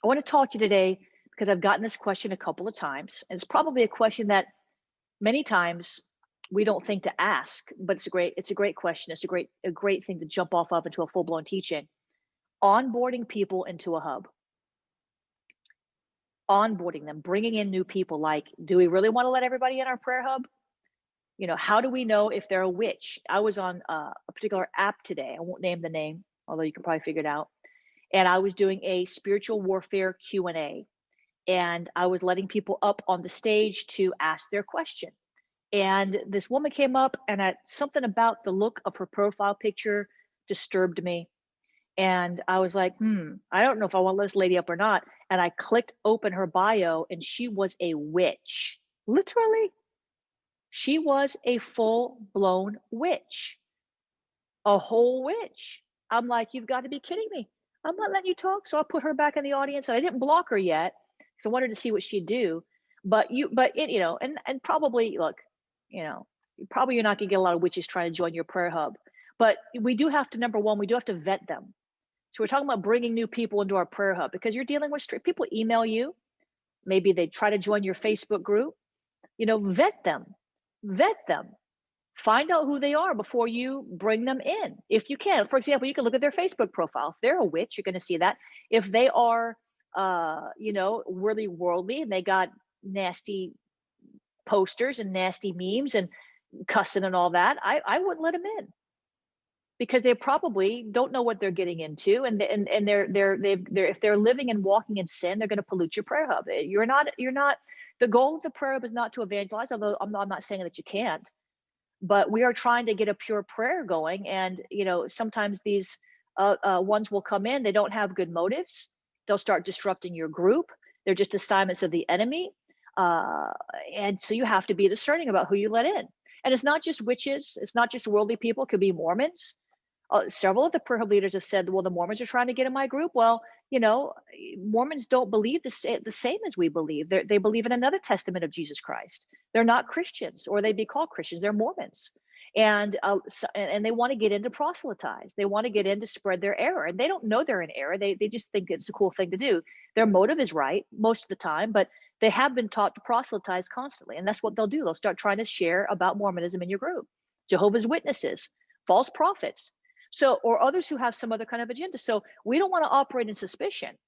I want to talk to you today because I've gotten this question a couple of times. And it's probably a question that many times we don't think to ask, but it's a great question. It's a great thing to jump off of into a full-blown teaching. Onboarding people into a hub. Onboarding them, bringing in new people. Like, do we really want to let everybody in our prayer hub? How do we know if they're a witch? I was on a particular app today. I won't name the name, although you can probably figure it out. And I was doing a spiritual warfare Q&A. And I was letting people up on the stage to ask their question. And this woman came up, and something about the look of her profile picture disturbed me. And I was like, I don't know if I want to let this lady up or not. And I clicked open her bio, and she was a witch. Literally, she was a full-blown witch, a whole witch. I'm like, you've got to be kidding me. I'm not letting you talk. So I put her back in the audience. I didn't block her yet because I wanted to see what she'd do. But and probably, look, probably you're not going to get a lot of witches trying to join your prayer hub. But we do have to, number one, we do have to vet them. So we're talking about bringing new people into our prayer hub because you're dealing with people email you. Maybe they try to join your Facebook group. Vet them. Find out who they are before you bring them in, if you can. For example, you can look at their Facebook profile. If they're a witch, you're going to see that. If they are, really worldly and they got nasty posters and nasty memes and cussing and all that, I wouldn't let them in because they probably don't know what they're getting into, and if they're living and walking in sin, they're going to pollute your prayer hub. You're not. The goal of the prayer hub is not to evangelize, although I'm not saying that you can't. But we are trying to get a pure prayer going. And, sometimes these ones will come in, they don't have good motives. They'll start disrupting your group. They're just assignments of the enemy. And so you have to be discerning about who you let in. And it's not just witches. It's not just worldly people. It could be Mormons. Several of the prayer hub leaders have said, well, the Mormons are trying to get in my group. Well, Mormons don't believe the same as we believe. They believe in another testament of Jesus Christ. They're not Christians, or they'd be called Christians. They're Mormons. And they want to get in to proselytize. They want to get in to spread their error. And they don't know they're in error. They just think it's a cool thing to do. Their motive is right most of the time, but they have been taught to proselytize constantly. And that's what they'll do. They'll start trying to share about Mormonism in your group. Jehovah's Witnesses, false prophets. Or others who have some other kind of agenda. So we don't want to operate in suspicion.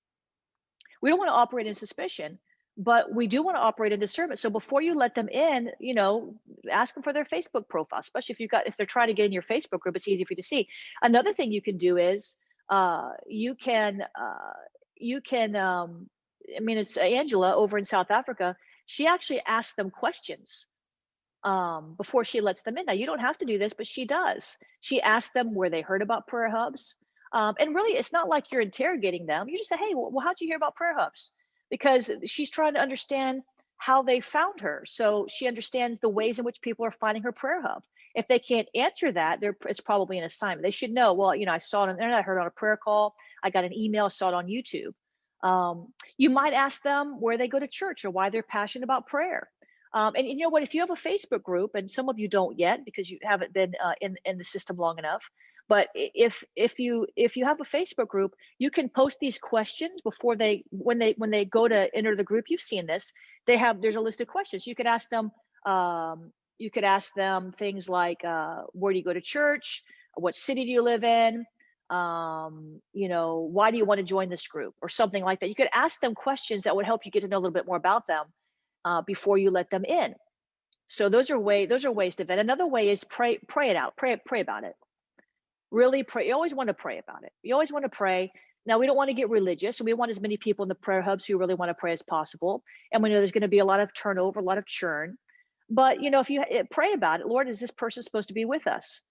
But we do want to operate in discernment. So before you let them in, ask them for their Facebook profile, especially if they're trying to get in your Facebook group, it's easy for you to see. Another thing you can do is it's Angela over in South Africa. She actually asks them questions before she lets them in. Now, you don't have to do this, but she does. She asks them where they heard about prayer hubs. And really, it's not like you're interrogating them. You just say, hey, well, how'd you hear about prayer hubs? Because she's trying to understand how they found her. So she understands the ways in which people are finding her prayer hub. If they can't answer that, it's probably an assignment. They should know, well, I saw it on the internet, I heard on a prayer call, I got an email, I saw it on YouTube. You might ask them where they go to church or why they're passionate about prayer. And you know what, if you have a Facebook group, and some of you don't yet because you haven't been in the system long enough, but if you have a Facebook group, you can post these questions before when they go to enter the group. You've seen this. There's a list of questions. You could ask them things like, where do you go to church? What city do you live in? Why do you want to join this group, or something like that. You could ask them questions that would help you get to know a little bit more about them before you let them in. So those are ways to vet. Another way is pray it out. Pray about it. Really pray. You always want to pray about it. You always want to pray. Now, we don't want to get religious, and we want as many people in the prayer hubs who really want to pray as possible. And we know there's going to be a lot of turnover, a lot of churn. But, if you pray about it, Lord, is this person supposed to be with us?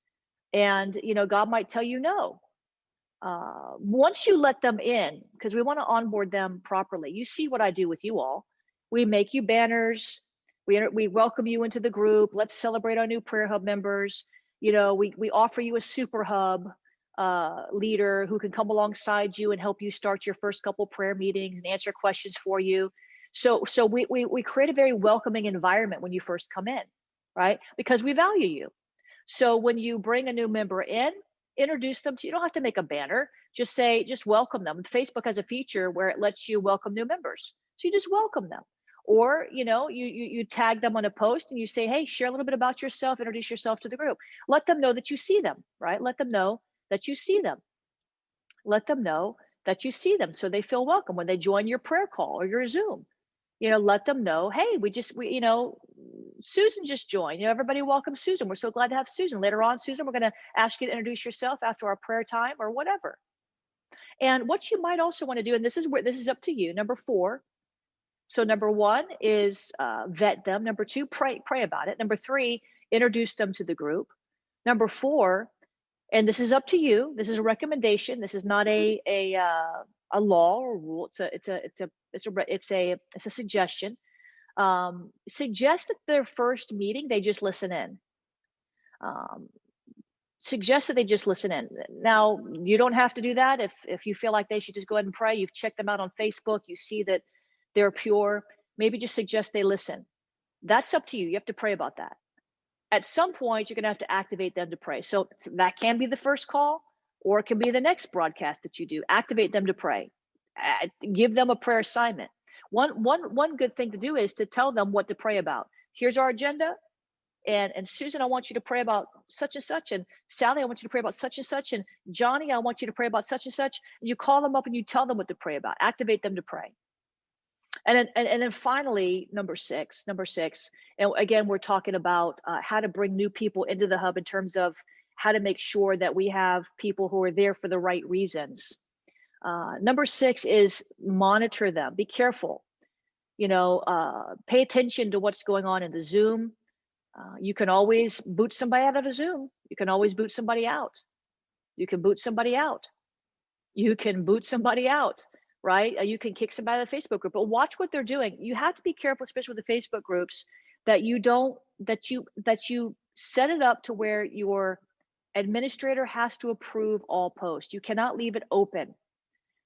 And, God might tell you no. Once you let them in, because we want to onboard them properly, you see what I do with you all. We make you banners. We welcome you into the group. Let's celebrate our new prayer hub members. We offer you a super hub leader who can come alongside you and help you start your first couple prayer meetings and answer questions for you. So we create a very welcoming environment when you first come in, right? Because we value you. So when you bring a new member in, introduce them to, you don't have to make a banner, just welcome them. Facebook has a feature where it lets you welcome new members. So you just welcome them. Or, you tag them on a post and you say, hey, share a little bit about yourself, introduce yourself to the group. Let them know that you see them, right? Let them know that you see them. Let them know that you see them so they feel welcome when they join your prayer call or your Zoom. Let them know, hey, Susan just joined. Everybody welcome Susan. We're so glad to have Susan. Later on, Susan, we're going to ask you to introduce yourself after our prayer time or whatever. And what you might also want to do, and this is up to you, number 4. So number 1 is vet them. Number 2, pray about it. Number 3, introduce them to the group. Number 4, and this is up to you. This is a recommendation. This is not a law or rule. It's a suggestion. Suggest that their first meeting, they just listen in. Suggest that they just listen in. Now, you don't have to do that. If you feel like they should just go ahead and pray, you've checked them out on Facebook, you see that they're pure, maybe just suggest they listen. That's up to you. You have to pray about that. At some point, you're going to have to activate them to pray. So that can be the first call, or it can be the next broadcast that you do. Activate them to pray. Give them a prayer assignment. One good thing to do is to tell them what to pray about. Here's our agenda. And Susan, I want you to pray about such and such. And Sally, I want you to pray about such and such. And Johnny, I want you to pray about such and such. And you call them up and you tell them what to pray about. Activate them to pray. And then finally, number six, and again, we're talking about how to bring new people into the hub in terms of how to make sure that we have people who are there for the right reasons. Number 6 is monitor them. Be careful. Pay attention to what's going on in the Zoom. You can always boot somebody out of a Zoom. You can always boot somebody out. You can boot somebody out. You can boot somebody out, right? You can kick somebody out of the Facebook group, but watch what they're doing. You have to be careful, especially with the Facebook groups, that you set it up to where your administrator has to approve all posts. You cannot leave it open.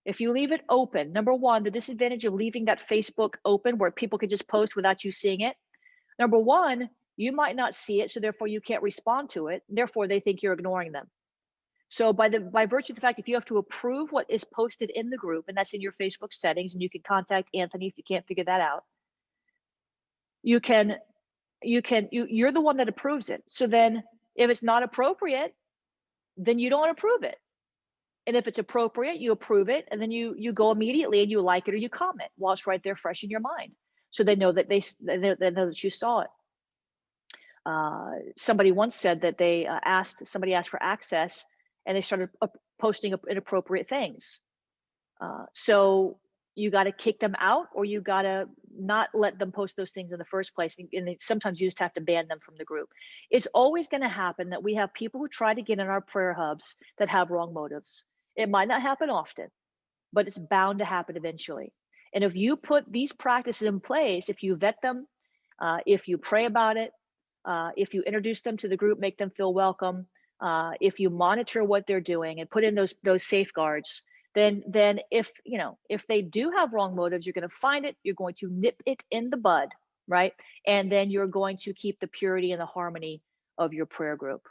If you leave it open, number 1, the disadvantage of leaving that Facebook open where people can just post without you seeing it. Number 1, you might not see it, so therefore you can't respond to it. Therefore, they think you're ignoring them. So by virtue of the fact, if you have to approve what is posted in the group, and that's in your Facebook settings, and you can contact Anthony if you can't figure that out, you're the one that approves it. So then if it's not appropriate, then you don't approve it. And if it's appropriate, you approve it, and then you go immediately and you like it or you comment while it's right there fresh in your mind. So they know that they know that you saw it. Somebody once said that somebody asked for access and they started posting inappropriate things. So you got to kick them out, or you got to not let them post those things in the first place. And sometimes you just have to ban them from the group. It's always going to happen that we have people who try to get in our prayer hubs that have wrong motives. It might not happen often, but it's bound to happen eventually. And if you put these practices in place, if you vet them, if you pray about it, if you introduce them to the group, make them feel welcome, if you monitor what they're doing and put in those safeguards, then if they do have wrong motives, you're going to find it, you're going to nip it in the bud, right? And then you're going to keep the purity and the harmony of your prayer group.